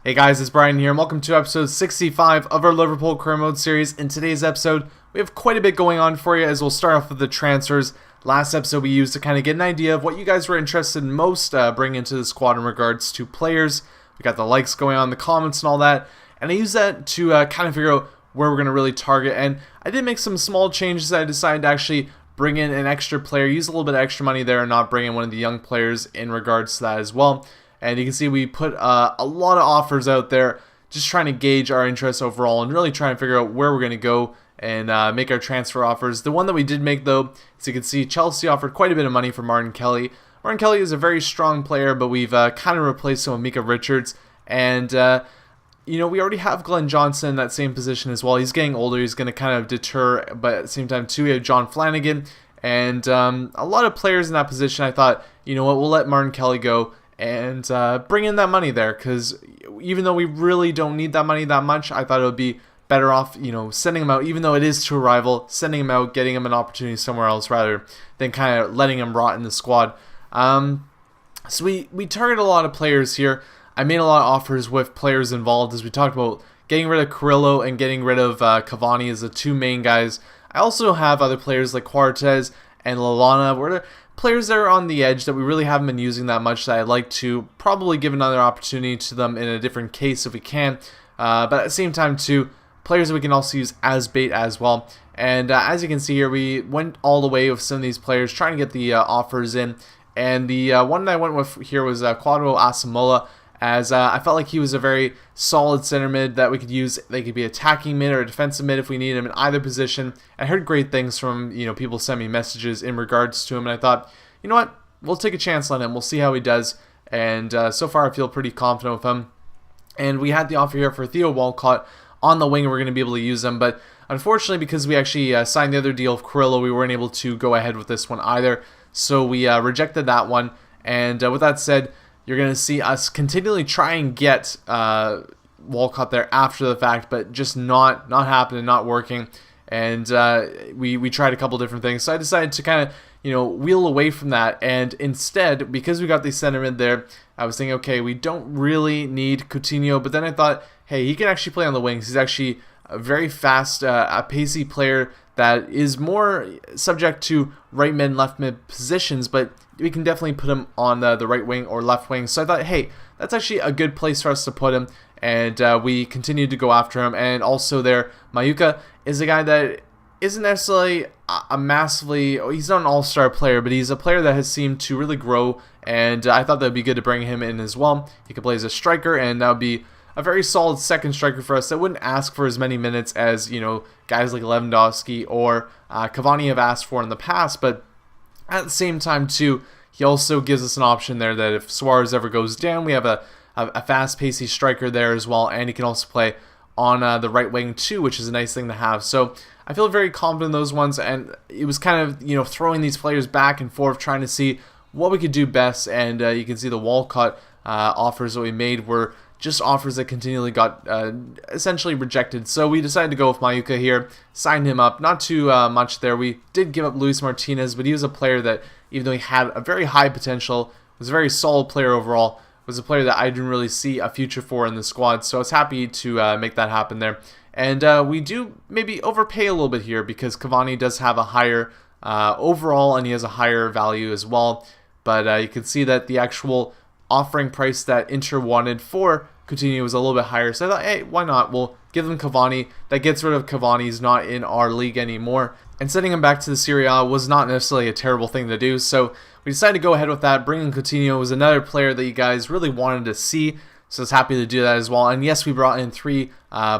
Hey guys, it's Brian here, and welcome to episode 65 of our Liverpool career mode series. In today's episode, we have quite a bit going on for you, as we'll start off with the transfers. Last episode we used to kind of get an idea of what you guys were interested in most bringing into the squad in regards to players. We got the likes going on, the comments and all that, and I used that to kind of figure out where we're going to really target. And I did make some small changes. I decided to actually bring in an extra player, use a little bit of extra money there, and not bring in one of the young players in regards to that as well. And you can see we put a lot of offers out there, just trying to gauge our interest overall and really trying to figure out where we're going to go and make our transfer offers. The one that we did make, though, as you can see, Chelsea offered quite a bit of money for Martin Kelly. Martin Kelly is a very strong player, but we've kind of replaced him with Micah Richards. And, we already have Glenn Johnson in that same position as well. He's getting older. He's going to kind of deter, but at the same time, too, we have John Flanagan. And a lot of players in that position. I thought, you know what, we'll let Martin Kelly go and bring in that money there, because even though we really don't need that money that much, I thought it would be better off, sending him out, even though it is to a rival, sending him out, getting him an opportunity somewhere else rather than kind of letting him rot in the squad. So we target a lot of players here. I made a lot of offers with players involved, as we talked about getting rid of Carrillo and getting rid of Cavani as the two main guys. I also have other players like Quartez and Lallana, where players that are on the edge that we really haven't been using that much, that I'd like to probably give another opportunity to them in a different case if we can. But at the same time, too, players that we can also use as bait as well. And as you can see here, we went all the way with some of these players, trying to get the offers in. And the one that I went with here was Kwadwo Asamoah, as I felt like he was a very solid center mid that we could use. They could be attacking mid or a defensive mid if we need him in either position. I heard great things from people send me messages in regards to him, and I thought, you know what, we'll take a chance on him. We'll see how he does, and so far I feel pretty confident with him. And we had the offer here for Theo Walcott on the wing, and we're going to be able to use him, but unfortunately, because we actually signed the other deal of Carrillo, we weren't able to go ahead with this one either, so we rejected that one. And with that said, you're going to see us continually try and get Walcott there after the fact, but just not happening, not working. And we tried a couple different things. So I decided to kind of, wheel away from that. And instead, because we got the center mid there, I was thinking, okay, we don't really need Coutinho. But then I thought, hey, he can actually play on the wings. He's actually a very fast, a pacey player that is more subject to right mid and left mid positions, but we can definitely put him on the right wing or left wing. So I thought, hey, that's actually a good place for us to put him, and we continued to go after him. And also there, Mayuka is a guy that isn't necessarily a massively, he's not an all-star player, but he's a player that has seemed to really grow, and I thought that would be good to bring him in as well. He could play as a striker, and that would be a very solid second striker for us that wouldn't ask for as many minutes as, guys like Lewandowski or Cavani have asked for in the past. But at the same time, too, he also gives us an option there that if Suarez ever goes down, we have a fast, pacey striker there as well, and he can also play on the right wing too, which is a nice thing to have. So I feel very confident in those ones, and it was kind of, throwing these players back and forth, trying to see what we could do best. And you can see the Walcott offers that we made were just offers that continually got essentially rejected. So we decided to go with Mayuka here, signed him up. Not too much there. We did give up Luis Martinez, but he was a player that, even though he had a very high potential, was a very solid player overall, was a player that I didn't really see a future for in the squad. So I was happy to make that happen there. And we do maybe overpay a little bit here, because Cavani does have a higher overall, and he has a higher value as well. But you can see that the actual offering price that Inter wanted for Coutinho was a little bit higher. So I thought, hey, why not? We'll give them Cavani. That gets rid of Cavani. He's not in our league anymore. And sending him back to the Serie A was not necessarily a terrible thing to do. So we decided to go ahead with that. Bringing Coutinho was another player that you guys really wanted to see. So I was happy to do that as well. And yes, we brought in 3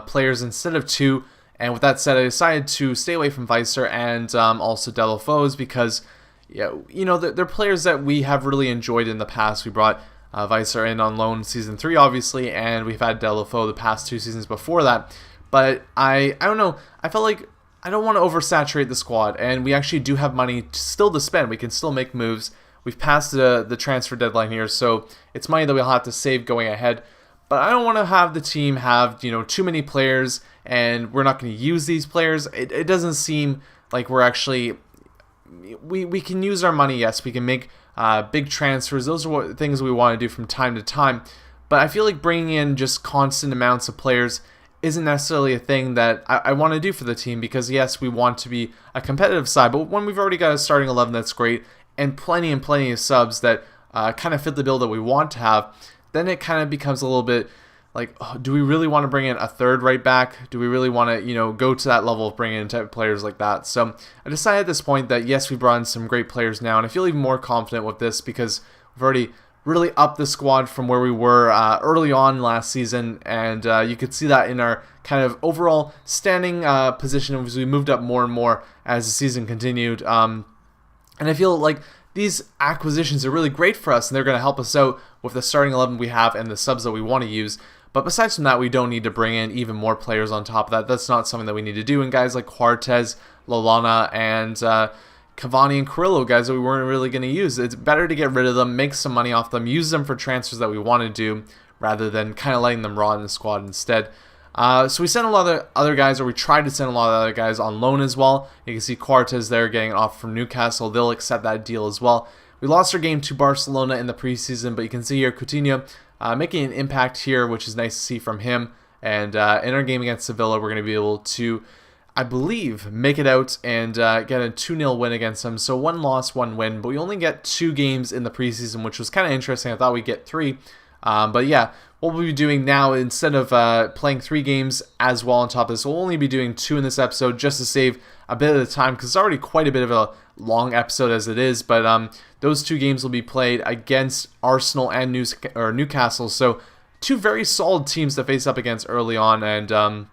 players instead of 2. And with that said, I decided to stay away from Weiser and also Delafos, because they're players that we have really enjoyed in the past. We brought Weiser in on loan season 3, obviously, and we've had Delafos the past 2 seasons before that. But I don't know. I felt like I don't want to oversaturate the squad, and we actually do have money still to spend. We can still make moves. We've passed the transfer deadline here, so it's money that we'll have to save going ahead. But I don't want to have the team have too many players, and we're not going to use these players. It doesn't seem like we're actually we can use our money. Yes, we can make big transfers. Those are things we want to do from time to time. But I feel like bringing in just constant amounts of players isn't necessarily a thing that I want to do for the team, because yes, we want to be a competitive side, but when we've already got a starting 11 that's great and plenty of subs that kind of fit the bill that we want to have, then it kind of becomes a little bit like, oh, do we really want to bring in a third right back? Do we really want to, go to that level of bringing in type of players like that? So I decided at this point that yes, we brought in some great players now, and I feel even more confident with this because we've already really upped the squad from where we were early on last season, and you could see that in our kind of overall standing position as we moved up more and more as the season continued. And I feel like these acquisitions are really great for us, and they're going to help us out with the starting 11 we have and the subs that we want to use. But besides from that, we don't need to bring in even more players on top of that. That's not something that we need to do. And guys like Quartez, Lallana, and Cavani and Carrillo, guys that we weren't really going to use, it's better to get rid of them, make some money off them, use them for transfers that we want to do, rather than kind of letting them rot in the squad instead. So we sent a lot of other guys, or we tried to send a lot of other guys on loan as well. You can see Quartez there getting an offer from Newcastle. They'll accept that deal as well. We lost our game to Barcelona in the preseason, but you can see here Coutinho making an impact here, which is nice to see from him. And in our game against Sevilla, we're going to be able to, I believe, make it out and get a 2-0 win against them. So 1 loss, 1 win, but we only get 2 games in the preseason, which was kind of interesting. I thought we'd get 3. But yeah, what we'll be doing now, instead of playing 3 games as well on top of this, we'll only be doing 2 in this episode just to save a bit of the time, because it's already quite a bit of a long episode as it is. But those 2 games will be played against Arsenal and Newcastle, so 2 very solid teams to face up against early on. And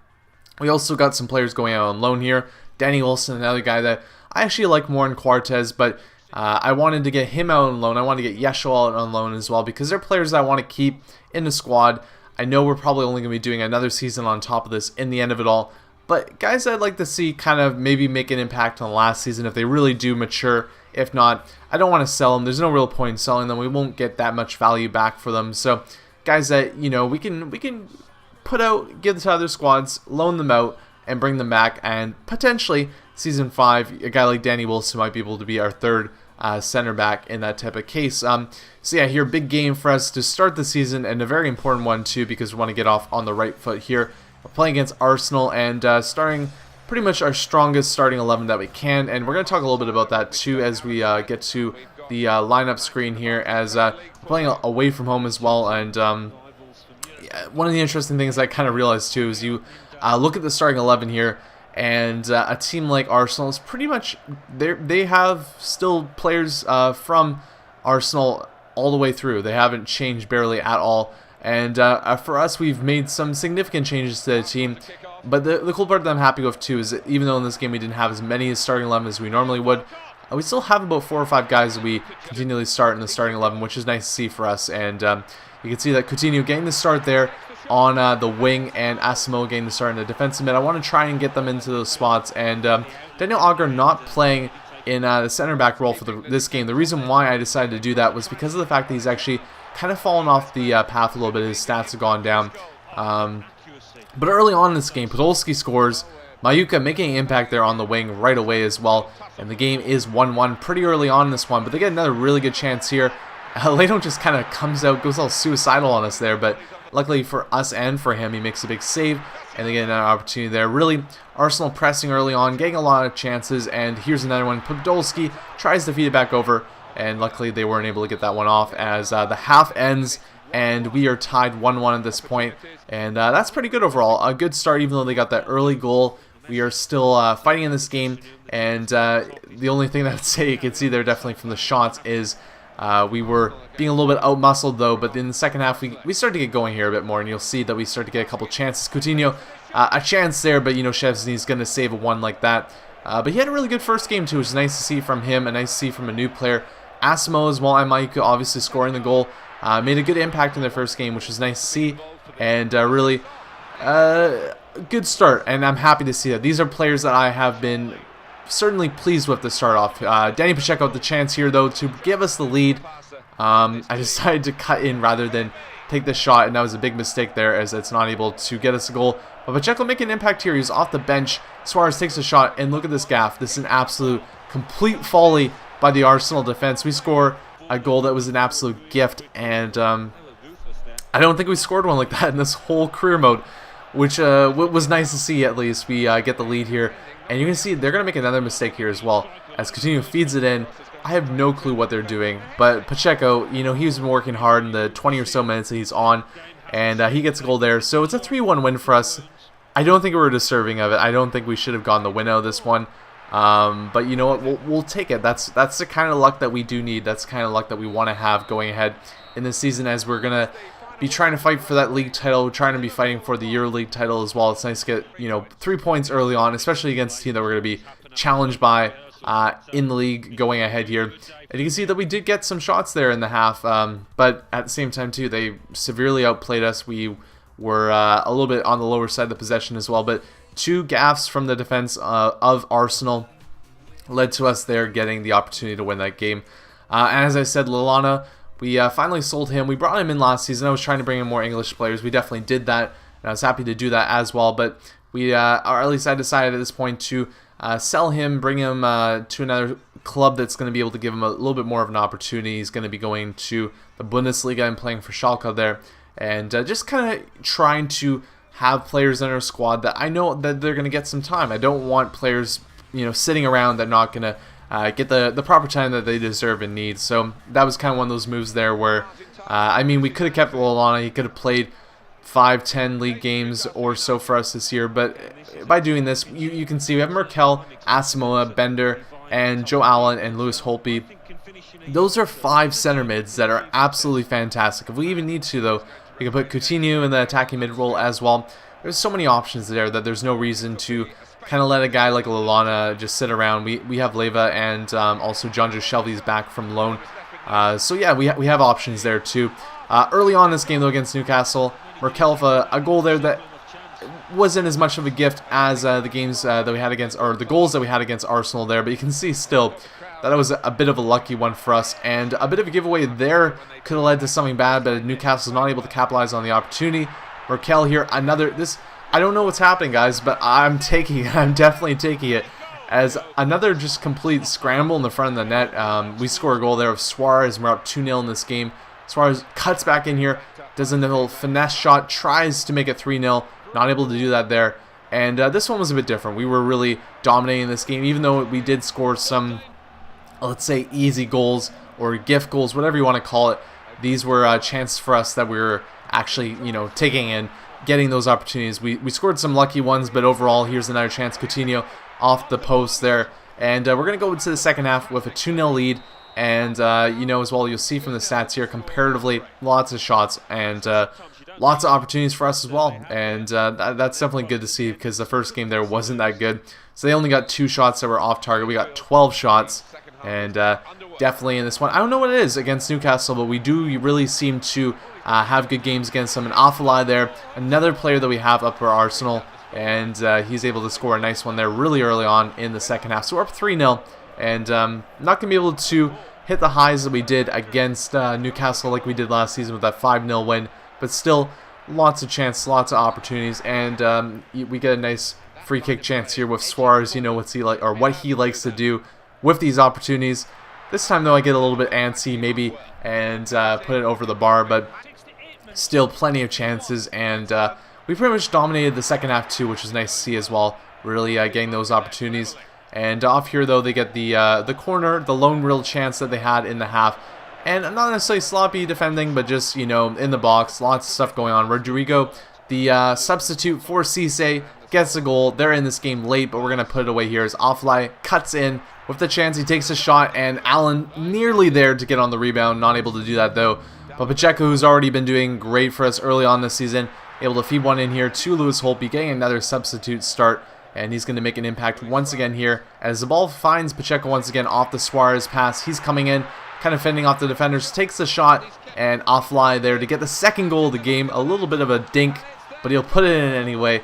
we also got some players going out on loan here. Danny Wilson, another guy that I actually like more than Quartez, but I wanted to get him out on loan. I wanted to get Yeshua out on loan as well, because they're players that I want to keep in the squad. I know we're probably only going to be doing another season on top of this in the end of it all, but guys I'd like to see kind of maybe make an impact on last season if they really do mature. If not, I don't want to sell them. There's no real point in selling them. We won't get that much value back for them. So guys that, we can put out, give to other squads, loan them out, and bring them back, and potentially season 5, a guy like Danny Wilson might be able to be our third center back in that type of case. So yeah, here, big game for us to start the season, and a very important one too, because we want to get off on the right foot here. We're playing against Arsenal, and starting pretty much our strongest starting 11 that we can, and we're going to talk a little bit about that too as we get to the lineup screen here, as we're playing away from home as well. And one of the interesting things I kind of realized too is you look at the starting 11 here, and a team like Arsenal is pretty much, they have still players from Arsenal all the way through. They haven't changed barely at all. And for us, we've made some significant changes to the team. But the cool part that I'm happy with too is that even though in this game we didn't have as many starting 11 as we normally would, we still have about 4 or 5 guys that we continually start in the starting 11, which is nice to see for us. And you can see that Coutinho getting the start there on the wing, and Asamoah getting the start in the defensive mid. I want to try and get them into those spots. And Daniel Agger not playing in the center back role for this game. The reason why I decided to do that was because of the fact that he's actually kind of fallen off the path a little bit. His stats have gone down. But early on in this game, Podolski scores. Mayuka making an impact there on the wing right away as well. And the game is 1-1 pretty early on in this one. But they get another really good chance here. Leno just kind of comes out, goes all suicidal on us there. But luckily for us and for him, he makes a big save. And they get another opportunity there. Really, Arsenal pressing early on, getting a lot of chances. And here's another one. Podolski tries to feed it back over. And luckily they weren't able to get that one off as the half ends. And we are tied 1-1 at this point. And that's pretty good overall. A good start, even though they got that early goal. We are still fighting in this game. And the only thing that I'd say you can see there definitely from the shots is we were being a little bit out-muscled though. But in the second half, we started to get going here a bit more. And you'll see that we start to get a couple chances. Coutinho, a chance there, but Szczesny's going to save a one like that. But he had a really good first game too, which is nice to see from him. And nice to see from a new player. Asamoah as well, and Micah obviously scoring the goal. Made a good impact in their first game, which was nice to see. And really good start, and I'm happy to see that. These are players that I have been certainly pleased with to start off. Danny Pacheco with the chance here, though, to give us the lead. I decided to cut in rather than take the shot, and that was a big mistake there, as it's not able to get us a goal. But Pacheco making an impact here. He's off the bench. Suarez takes a shot, and look at this gaff. This is an absolute complete folly by the Arsenal defense. We score a goal that was an absolute gift, and I don't think we scored one like that in this whole career mode, which was nice to see. At least we get the lead here, and you can see they're going to make another mistake here as well, as Coutinho feeds it in. I have no clue what they're doing, but Pacheco, you know, he's been working hard in the 20 or so minutes that he's on, and he gets a goal there. So it's a 3-1 win for us. I don't think we were deserving of it. I don't think we should have gotten the win out of this one. But you know what? We'll take it. That's the kind of luck that we do need. That's the kind of luck that we want to have going ahead in this season, as we're gonna be trying to fight for that league title, trying to be fighting for the EuroLeague title as well. It's nice to get, you know, 3 points early on, especially against a team that we're going to be challenged by in the league going ahead here. And you can see that we did get some shots there in the half, but at the same time too, they severely outplayed us. We were a little bit on the lower side of the possession as well, but 2 gaffes from the defense of Arsenal led to us there getting the opportunity to win that game. And as I said, Lallana, we finally sold him. We brought him in last season. I was trying to bring in more English players. We definitely did that, and I was happy to do that as well. But we, or at least I decided at this point to sell him, bring him to another club that's going to be able to give him a little bit more of an opportunity. He's going to be going to the Bundesliga and playing for Schalke there, and just kind of trying to have players in our squad that I know that they're going to get some time. I don't want players, you know, sitting around that are not going to get the proper time that they deserve and need. So that was kind of one of those moves there where, I mean, we could have kept Lallana. He could have played 5-10 league games or so for us this year, but by doing this, you can see we have Merkel, Asamoah, Bender, and Joe Allen and Lewis Holtby. Those are 5 center mids that are absolutely fantastic. If we even need to, though, we can put Coutinho in the attacking mid role as well. There's so many options there that there's no reason to kind of let a guy like Lallana just sit around. We have Leva and also Jonjo Shelvey's back from loan. So yeah, we have options there too. Early on in this game though against Newcastle, Merkel, a goal there that wasn't as much of a gift as the games that we had against, or the goals that we had against Arsenal there. But you can see still that it was a bit of a lucky one for us, and a bit of a giveaway there could have led to something bad. But Newcastle's not able to capitalize on the opportunity. Merkel here, I don't know what's happening, guys, but I'm definitely taking it as another just complete scramble in the front of the net. We score a goal there of Suarez, and we're up 2-0 in this game. Suarez cuts back in here, does a little finesse shot, tries to make it 3-0, not able to do that there. And this one was a bit different. We were really dominating this game, even though we did score some, let's say, easy goals or gift goals, whatever you want to call it. These were chances for us that we were actually, you know, taking in, getting those opportunities. We scored some lucky ones, but overall, here's another chance. Coutinho off the post there. And we're going to go into the second half with a 2-0 lead. And, you know, as well, you'll see from the stats here, comparatively, lots of shots and lots of opportunities for us as well. And that's definitely good to see, because the first game there wasn't that good. So they only got 2 shots that were off target. We got 12 shots. And definitely in this one, I don't know what it is against Newcastle, but we do really seem to have good games against them. And Afellay there, another player that we have up for Arsenal, and he's able to score a nice one there really early on in the second half. So we're up 3-0, and not going to be able to hit the highs that we did against Newcastle like we did last season with that 5-0 win, but still lots of chances, lots of opportunities, and we get a nice free kick chance here with Suarez. You know what he likes to do with these opportunities. This time though, I get a little bit antsy maybe and put it over the bar, but still plenty of chances, and we pretty much dominated the second half too, which was nice to see as well, really getting those opportunities. And off here though, they get the corner, the lone real chance that they had in the half, and not necessarily sloppy defending, but just, you know, in the box, lots of stuff going on. Rodrigo, the substitute for Cisse, gets a goal. They're in this game late, but we're going to put it away here as Afellay cuts in with the chance. He takes a shot, and Allen nearly there to get on the rebound, not able to do that though. But Pacheco, who's already been doing great for us early on this season, able to feed one in here to Lewis Holtby, getting another substitute start, and he's going to make an impact once again here as the ball finds Pacheco once again off the Suarez pass. He's coming in, kind of fending off the defenders, takes the shot, and Afellay there to get the second goal of the game. A little bit of a dink, but he'll put it in anyway.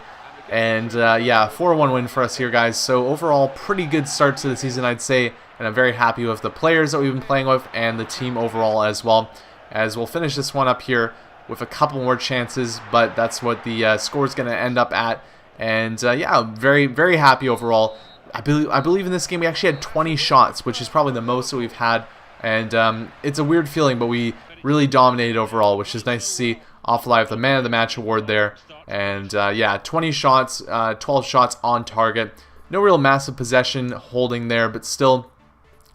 And yeah, 4-1 win for us here, guys. So overall, pretty good start to the season, I'd say, and I'm very happy with the players that we've been playing with and the team overall as well. As we'll finish this one up here with a couple more chances, but that's what the score is going to end up at. And yeah, very, very happy overall. I believe in this game we actually had 20 shots, which is probably the most that we've had. And it's a weird feeling, but we really dominated overall, which is nice to see. Offline with the man of the match award there. And yeah, 20 shots, 12 shots on target. No real massive possession holding there, but still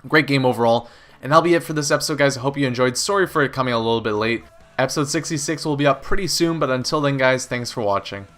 great game overall. And that'll be it for this episode, guys. I hope you enjoyed. Sorry for it coming a little bit late. Episode 66 will be up pretty soon, but until then, guys, thanks for watching.